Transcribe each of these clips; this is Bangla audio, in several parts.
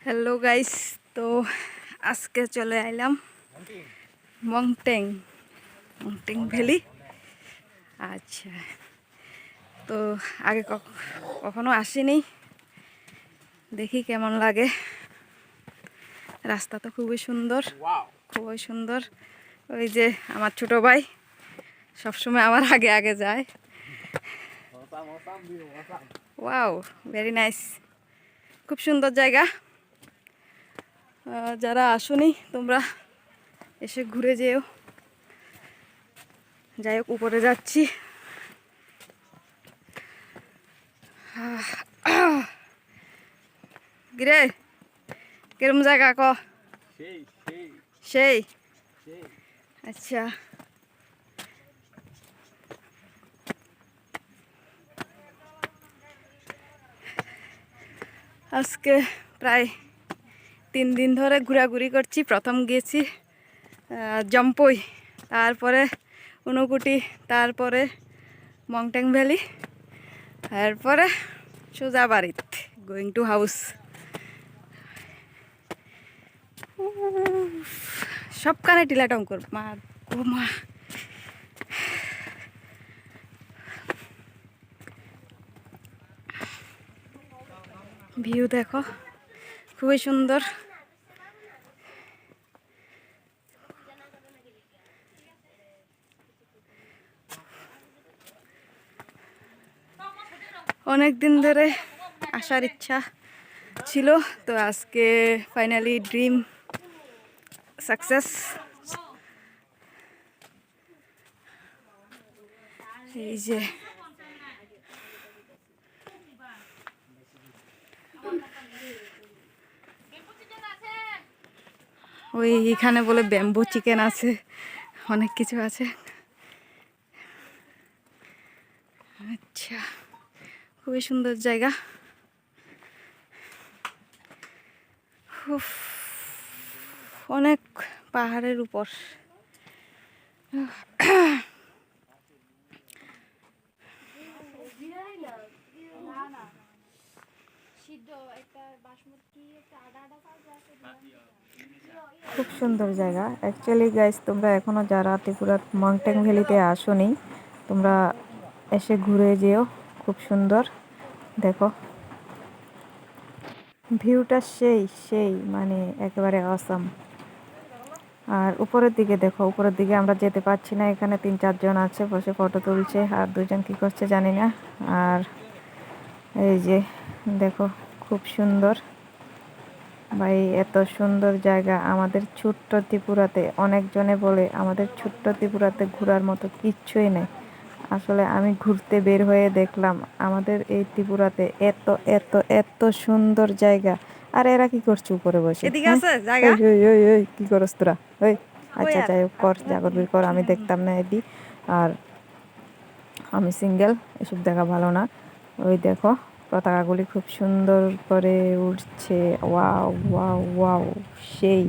হ্যালো গাইস, তো আজকে চলে আইলাম মংটেং মংটেং ভ্যালি। আচ্ছা, তো আগে কখনো আসিনি, দেখি কেমন লাগে। রাস্তা তো খুবই সুন্দর, খুবই সুন্দর। ওই যে আমার ছোট ভাই সবসময় আমার আগে আগে যায়। ওয়াও, ভেরি নাইস, খুব সুন্দর জায়গা। যারা আসুনি তোমরা এসে ঘুরে যেও। যাই হোক, উপরে যাচ্ছি। গিরে কিরম জায়গা ক? সেই আচ্ছা, আজকে প্রায় 3 দিন ধরে ঘোরাঘুরি করছি। প্রথম গিয়েছি জম্পই, তারপরে উনকুটি, তারপরে মংটেং ভ্যালি, তারপরে সোজা বাড়িত, গোয়িং টু হাউস। সব কানে টিলাটং কর মা গো মা। ভিউ দেখো, খুবই সুন্দর। অনেক দিন ধরে আসার ইচ্ছা ছিল, তো আজকে ফাইনালি ড্রিম সাকসেস। এই যে ওই এখানে বলে ব্যাম্বু চিকেন আছে, অনেক কিছু আছে। আচ্ছা, খুবই সুন্দর জায়গা। অনেক পাহাড়ের উপর। খুব সুন্দর জায়গা অ্যাকচুয়ালি গাইস। তোমরা এখনো যারা ত্রিপুরার মংটেং ভ্যালিতে আসোনি, তোমরা এসে ঘুরে যেও, খুব সুন্দর। দেখো ভিউটা সেই সেই মানে একেবারে অসাম। আর উপরের দিকে দেখো, উপরের দিকে আমরা যেতে পারছি না। এখানে 3-4 জন আছে বসে ফটো তুলছে, আর 2জন কি করছে জানি না। আর এই যে দেখো, খুব সুন্দর ভাই, এত সুন্দর জায়গা আমাদের ছোট্ট ত্রিপুরাতে। অনেকজনে বলে আমাদের ছোট্ট ত্রিপুরাতে ঘোরার মতো কিচ্ছুই নেই। আসলে আমি ঘুরতে বের হয়ে দেখলাম আমাদের এই ত্রিপুরাতে এত এত এত সুন্দর জায়গা। আর এরা কি করছে উপরে বসে? এদিকে আছে জায়গা। ওই কি করস তোরা? ওই আচ্ছা, যাই হোক, কর জাগর বের কর, আমি দেখতাম না এদি। আর আমি সিঙ্গেল, এসব দেখা ভালো না। ওই দেখো পতাকাগুলি খুব সুন্দর করে উঠছে। ওয়াও ওয়াও ওয়াও, সেই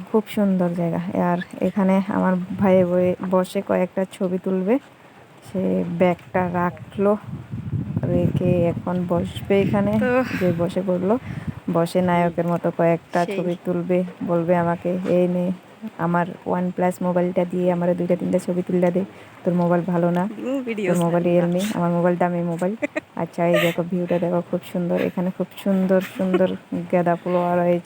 খুব সুন্দর জায়গা। আর এখানে আমার ভাই বসে কয়েকটা ছবি তুলবে। সে ব্যাগটা রাখলো, রেখে এখন বসবে এখানে। তো যে বসে পড়লো, বসে নায়কের মতো কয়েকটা সেই ছবি তুলবে। বলবে আমাকে, এই নে আমার OnePlus মোবাইলটা দিয়ে আমার 2-3টা ছবি তুলে দে। তোর মোবাইল ভালো না, ভিডিও তোর মোবাইল রিয়েলমি, আমার মোবাইল দামি মোবাইল। আচ্ছা, এই দেখো ভিউটা দেখো, খুব সুন্দর। এখানে খুব সুন্দর সুন্দর গাঁদা ফুল আর